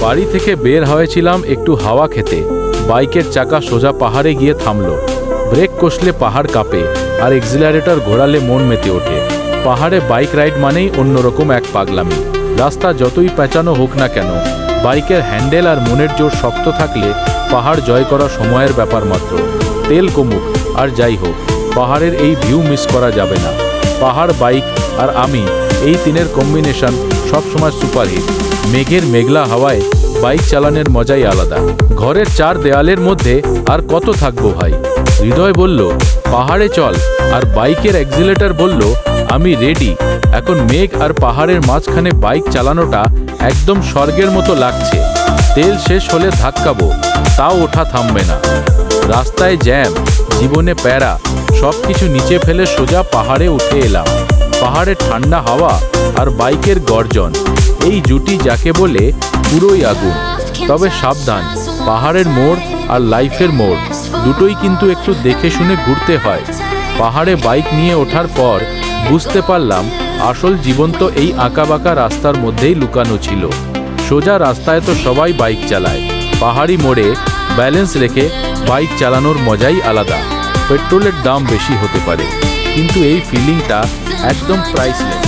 বাড়ি থেকে বের হয়েছিলাম একটু হাওয়া খেতে। বাইকের চাকা সোজা পাহাড়ে গিয়ে থামলো। ব্রেক কষলে পাহাড় কাঁপে, আর এক্সিলারেটর ঘোরালে মন মেতে ওঠে। পাহাড়ে বাইক রাইড মানেই অন্যরকম এক পাগলামি। রাস্তা যতই পেঁচানো হোক না কেন, বাইকের হ্যান্ডেল আর মনের জোর শক্ত থাকলে পাহাড় জয় করা সময়ের ব্যাপার মাত্র। তেল কমুক আর যাই হোক, পাহাড়ের এই ভিউ মিস করা যাবে না। পাহাড়, বাইক আর আমি, এই তিনের কম্বিনেশন সবসময় সুপারহিট। মেঘের মেঘলা হাওয়ায় বাইক চালানোর মজাই আলাদা। ঘরের চার দেয়ালের মধ্যে আর কত থাকবো ভাই। হৃদয় বলল পাহাড়ে চল, আর বাইকের অ্যাক্সিলেটর বলল আমি রেডি। এখন মেঘ আর পাহাড়ের মাঝখানে বাইক চালানোটা একদম স্বর্গের মতো লাগছে। তেল শেষ হলে ধাক্কাবো, তাও ওঠা থামবে না। রাস্তায় জ্যাম, জীবনে প্যারা, সব কিছু নিচে ফেলে সোজা পাহাড়ে উঠে এলাম। পাহাড়ের ঠান্ডা হাওয়া আর বাইকের গর্জন, এই জুটি যাকে বলে পুরোই আগুন। তবে সাবধান, পাহাড়ের মোড় আর লাইফের মোড় দুটোই কিন্তু একটু দেখে শুনে ঘুরতে হয়। পাহাড়ে বাইক নিয়ে ওঠার পর বুঝতে পারলাম আসল জীবন তো এই আঁকাবাঁকা রাস্তার মধ্যেই লুকানো ছিল। সোজা রাস্তায় তো সবাই বাইক চালায়, পাহাড়ি মোড়ে ব্যালেন্স রেখে বাইক চালানোর মজাই আলাদা। পেট্রোলের দাম বেশি হতে পারে, কিন্তু এই ফিলিংটা একদম প্রাইসলেস।